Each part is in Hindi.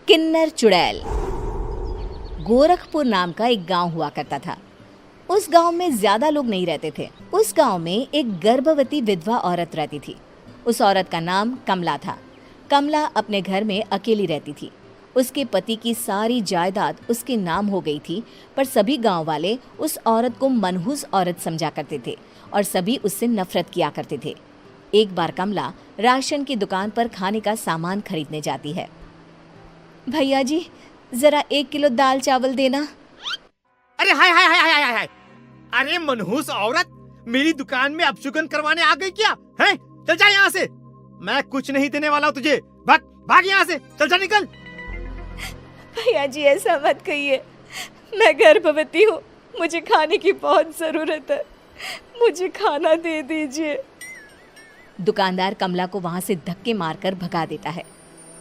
किन्नर चुड़ैल। गोरखपुर नाम का एक गांव हुआ करता था। उस गांव में ज्यादा लोग नहीं रहते थे। उस गांव में एक गर्भवती विधवा औरत रहती थी। उस औरत का नाम कमला था। कमला अपने घर में अकेली रहती थी। उसके पति की सारी जायदाद उसके नाम हो गई थी, पर सभी गांव वाले उस औरत को मनहूस औरत समझा करते थे और सभी उससे नफरत किया करते थे। एक बार कमला राशन की दुकान पर खाने का सामान खरीदने जाती है। भैया जी, जरा 1 किलो दाल चावल देना। अरे हाय हाय हाय हाय हाय हाय! अरे मनहूस औरत, मेरी दुकान में अपशुगन करवाने आ गई क्या? हैं? चल जा यहाँ से। मैं कुछ नहीं देने वाला हूँ तुझे। भाग भाग यहाँ से, चल जा, निकल। भैया जी, ऐसा मत कहिए। मैं गर्भवती हूँ, मुझे खाने की बहुत जरूरत है। मुझे खाना दे दीजिए। दुकानदार कमला को वहां से धक्के मारकर भगा देता है।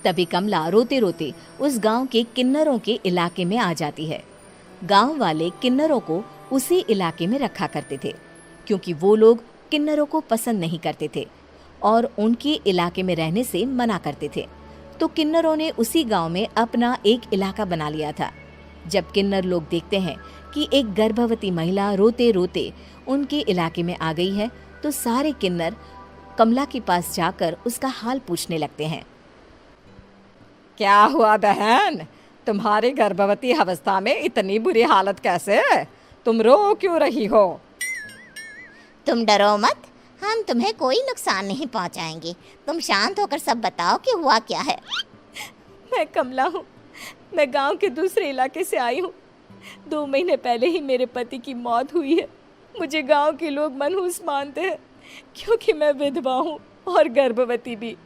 तभी कमला रोते रोते उस गांव के किन्नरों के इलाके में आ जाती है। गांव वाले किन्नरों को उसी इलाके में रखा करते थे, क्योंकि वो लोग किन्नरों को पसंद नहीं करते थे और उनके इलाके में रहने से मना करते थे। तो किन्नरों ने उसी गांव में अपना एक इलाका बना लिया था। जब किन्नर लोग देखते हैं कि एक गर्भवती महिला रोते रोते उनके इलाके में आ गई है, तो सारे किन्नर कमला के पास जाकर उसका हाल पूछने लगते हैं। क्या हुआ बहन, तुम्हारी गर्भवती अवस्था में इतनी बुरी हालत कैसे है? तुम रो क्यों रही हो? तुम डरो मत, हम तुम्हें कोई नुकसान नहीं पहुंचाएंगे। तुम शांत होकर सब बताओ कि हुआ क्या है। मैं कमला हूँ। मैं गांव के दूसरे इलाके से आई हूँ। 2 महीने पहले ही मेरे पति की मौत हुई है। मुझे गांव के लोग मनहूस मानते हैं, क्योंकि मैं विधवा हूँ और गर्भवती भी।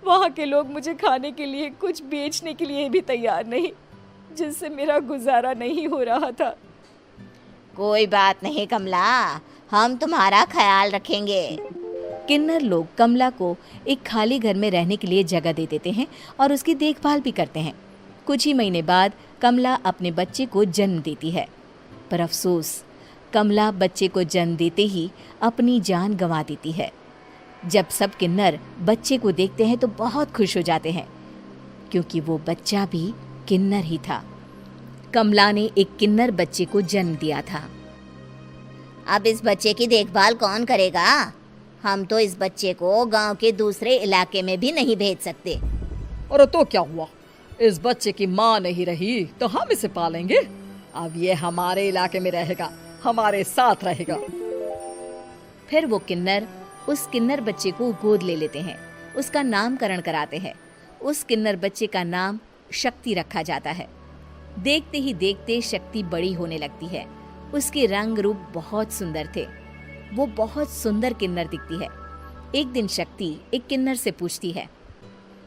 वहाँ के लोग मुझे खाने के लिए कुछ बेचने के लिए भी तैयार नहीं, जिससे मेरा गुजारा नहीं हो रहा था। कोई बात नहीं कमला, हम तुम्हारा ख्याल रखेंगे। किन्नर लोग कमला को एक खाली घर में रहने के लिए जगह दे देते हैं और उसकी देखभाल भी करते हैं। कुछ ही महीने बाद कमला अपने बच्चे को जन्म देती है, पर अफसोस, कमला बच्चे को जन्म देते ही अपनी जान गंवा देती है। जब सब किन्नर बच्चे को देखते हैं तो बहुत खुश हो जाते हैं, क्योंकि वो बच्चा भी किन्नर ही था। कमला ने एक किन्नर बच्चे को जन्म दिया था। अब इस बच्चे की देखभाल कौन करेगा? हम तो इस बच्चे को गांव के दूसरे इलाके में भी नहीं भेज सकते। और तो क्या हुआ, इस बच्चे की माँ नहीं रही तो हम इसे पालेंगे। अब ये हमारे इलाके में रहेगा, हमारे साथ रहेगा। फिर वो किन्नर उस किन्नर बच्चे को गोद ले लेते हैं, उसका नामकरण कराते हैं। उस किन्नर बच्चे का नाम शक्ति रखा जाता है। देखते ही देखते शक्ति बड़ी होने लगती है। उसके रंग रूप बहुत सुंदर थे। वो बहुत सुंदर किन्नर दिखती है। एक दिन शक्ति एक किन्नर से पूछती है,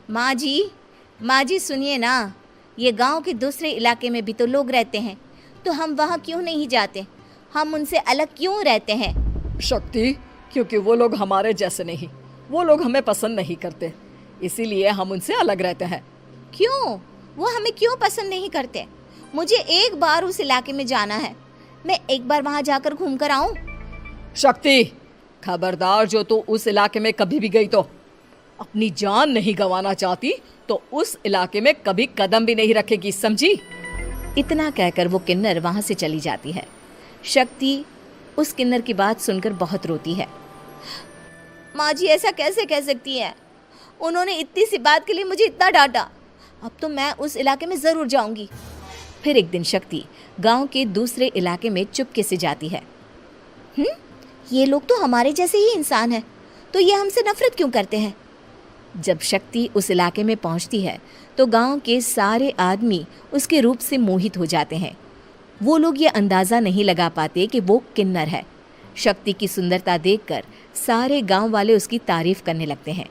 माँ जी सुनिए ना, ये गांव के दूसरे इलाके में भी तो लोग रहते हैं, तो हम वहाँ क्यों नहीं जाते? हम उनसे अलग क्यों रहते हैं? शक्ति, क्योंकि वो लोग हमारे जैसे नहीं, वो लोग हमें पसंद नहीं करते, इसीलिए हम उनसे अलग रहते हैं। क्यों? वो हमें क्यों पसंद नहीं करते? मुझे एक बार उस इलाके में जाना है। मैं एक बार वहाँ जाकर घूम कर आऊँ। शक्ति, खबरदार, जो तू उस इलाके में कभी भी गई तो अपनी जान नहीं गंवाना चाहती तो उस इलाके में कभी कदम भी नहीं रखेगी, समझी? इतना कहकर वो किन्नर वहाँ से चली जाती है। शक्ति उस किन्नर की बात सुनकर बहुत रोती है। माँ जी, ऐसा कैसे कह सकती हैं? उन्होंने इतनी सी बात के लिए मुझे इतना डांटा। अब तो मैं उस इलाके में ज़रूर जाऊंगी। फिर एक दिन शक्ति गांव के दूसरे इलाके में चुपके से जाती है। ये लोग तो हमारे जैसे ही इंसान हैं, तो ये हमसे नफरत क्यों करते हैं? जब शक्ति उस इलाके में पहुंचती है तो गांव के सारे आदमी उसके रूप से मोहित हो जाते हैं। वो लोग ये अंदाज़ा नहीं लगा पाते कि वो किन्नर है। शक्ति की सुंदरता देखकर सारे गांव वाले उसकी तारीफ करने लगते हैं।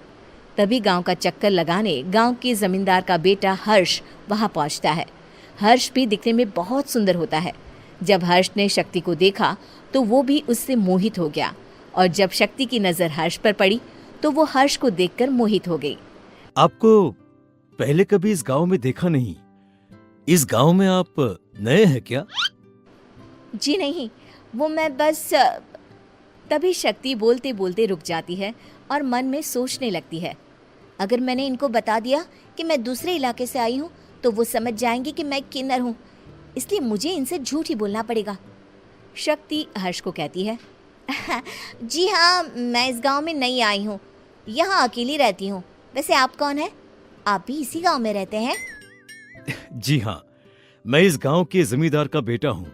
तभी गांव का चक्कर लगाने गांव के जमींदार का बेटा हर्ष वहां पहुंचता है। हर्ष भी दिखने में बहुत सुंदर होता है। जब हर्ष ने शक्ति को देखा तो वो भी उससे मोहित हो गया, और जब शक्ति की नज़र हर्ष पर पड़ी तो वो हर्ष को देखकर मोहित हो गई। आपको पहले कभी इस गांव में देखा नहीं। इस गांव में आप नए हैं क्या? जी नहीं, वो मैं बस। तभी शक्ति बोलते बोलते रुक जाती है और मन में सोचने लगती है, अगर मैंने इनको बता दिया कि मैं दूसरे इलाके से आई हूँ तो वो समझ जाएंगे कि मैं किन्नर हूँ, इसलिए मुझे इनसे झूठ ही बोलना पड़ेगा। शक्ति हर्ष को कहती है, जी हाँ, मैं इस गांव में नई आई हूँ, यहाँ अकेली रहती हूँ। वैसे आप कौन है? आप भी इसी गांव में रहते हैं? जी हाँ, मैं इस गांव के जमींदार का बेटा हूँ।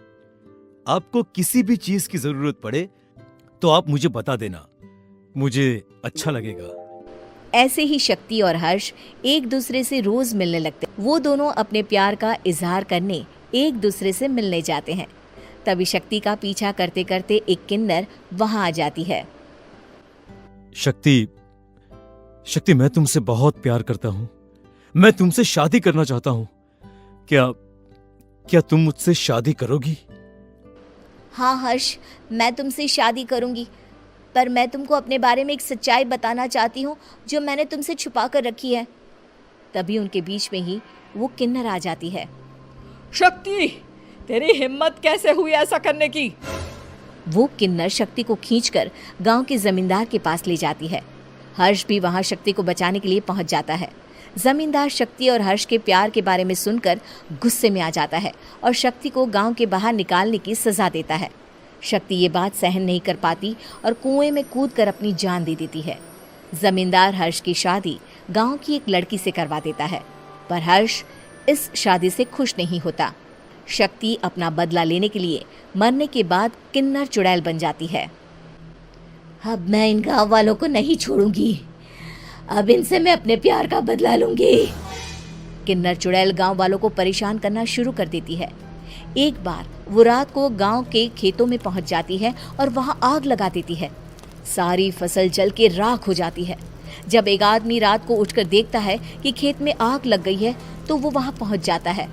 आपको किसी भी चीज की जरूरत पड़े तो आप मुझे बता देना, मुझे अच्छा लगेगा। ऐसे ही शक्ति और हर्ष एक दूसरे से रोज मिलने लगते। वो दोनों अपने प्यार का इजहार करने एक दूसरे से मिलने जाते हैं। तभी शक्ति का पीछा करते करते एक किन्नर वहां आ जाती है। शक्ति, शक्ति, मैं तुमसे बहुत प्यार करता हूँ। मैं तुमसे शादी करना चाहता हूँ। क्या तुम मुझसे शादी करोगी? हाँ हर्ष, मैं तुमसे शादी करूँगी, पर मैं तुमको अपने बारे में एक सच्चाई बताना चाहती हूँ जो मैंने तुमसे छुपा कर रखी है। तभी उनके बीच में ही वो किन्नर आ जाती है। शक्ति, तेरी हिम्मत कैसे हुई ऐसा करने की? वो किन्नर शक्ति को खींचकर गांव के जमींदार के पास ले जाती है। हर्ष भी वहां शक्ति को बचाने के लिए पहुंच जाता है। जमींदार शक्ति और हर्ष के प्यार के बारे में सुनकर गुस्से में आ जाता है और शक्ति को गांव के बाहर निकालने की सजा देता है। शक्ति ये बात सहन नहीं कर पाती और कुएं में कूदकर अपनी जान दे देती है। जमींदार हर्ष की शादी गांव की एक लड़की से करवा देता है, पर हर्ष इस शादी से खुश नहीं होता। शक्ति अपना बदला लेने के लिए मरने के बाद किन्नर चुड़ैल बन जाती है। अब मैं इन गाँव वालों को नहीं छोड़ूंगी, अब इनसे मैं अपने प्यार का बदला लूंगी। किन्नर चुड़ैल गांव वालों को परेशान करना शुरू कर देती है। एक बार वो रात को गांव के खेतों में पहुंच जाती है और वहां आग लगा देती है। सारी फसल जल के राख हो जाती है। जब एक आदमी रात को उठकर देखता है कि खेत में आग लग गई है तो वो वहां पहुंच जाता है।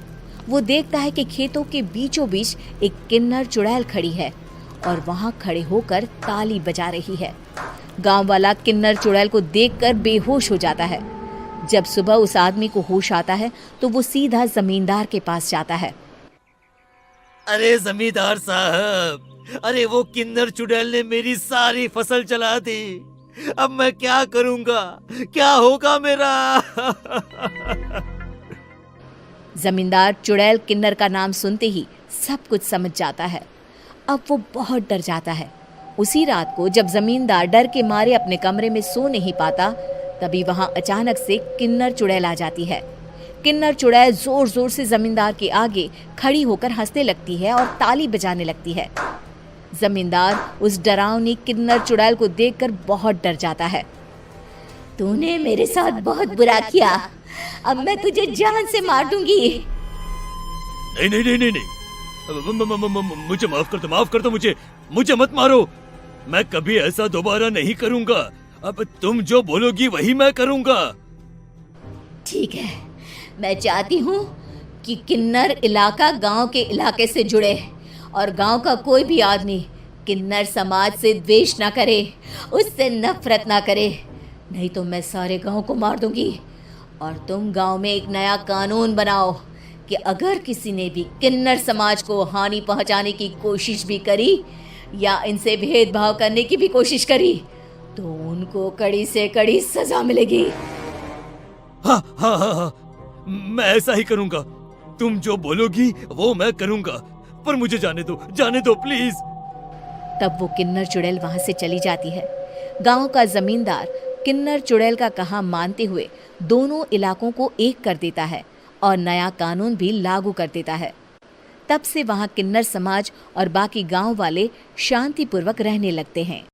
वो देखता है कि खेतों के बीचों बीच एक किन्नर चुड़ैल खड़ी है और वहां खड़े होकर ताली बजा रही है। गांव वाला किन्नर चुड़ैल को देखकर बेहोश हो जाता है। जब सुबह उस आदमी को होश आता है तो वो सीधा जमींदार के पास जाता है। अरे जमींदार साहब, अरे वो किन्नर चुड़ैल ने मेरी सारी फसल जला दी। अब मैं क्या करूंगा? क्या होगा मेरा? जमींदार चुड़ैल किन्नर का नाम सुनते ही सब कुछ समझ जाता है। अब वो बहुत डर जाता है। उसी रात को जब जमींदार डर के मारे अपने कमरे में सो नहीं पाता, तभी वहां अचानक से किन्नर चुड़ैल आ जाती है। किन्नर चुड़ैल जोर जोर से जमींदार के आगे खड़ी होकर हंसने लगती है और ताली बजाने लगती है। जमींदार उस डरावनी किन्नर चुड़ैल को देखकर बहुत डर जाता है। तूने मेरे साथ बहुत बुरा किया, अब मैं तुझे जान से मार दूंगी। नहीं नहीं नहीं नहीं नहीं, मुझे माफ कर दो, मुझे मत मारो। मैं कभी ऐसा दोबारा नहीं करूंगा। अब तुम जो बोलोगी वही मैं करूंगा। ठीक है, मैं चाहती हूँ कि किन्नर इलाका गांव के इलाके से जुड़े और गांव का कोई भी आदमी किन्नर समाज से द्वेष ना करे, उससे नफरत ना करे, नहीं तो मैं सारे गांव को मार दूंगी। और तुम गांव में एक नया कानून बनाओ कि अगर किसी ने भी किन्नर समाज को हानि पहुंचाने की कोशिश भी करी या इनसे भेदभाव करने की भी कोशिश करी तो उनको कड़ी से कड़ी सजा मिलेगी। हाँ हाँ हाँ हाँ, मैं ऐसा ही करूंगा। तुम जो बोलोगी वो मैं करूंगा, पर मुझे जाने दो प्लीज। तब वो किन्नर चुड़ैल वहां से चली जाती है। गांव का जमींदार किन्नर चुड़ैल का कहा मानते हुए दोनों इलाकों को एक कर देता है और नया कानून भी लागू कर देता है। तब से वहां किन्नर समाज और बाकी गांव वाले शांतिपूर्वक रहने लगते हैं।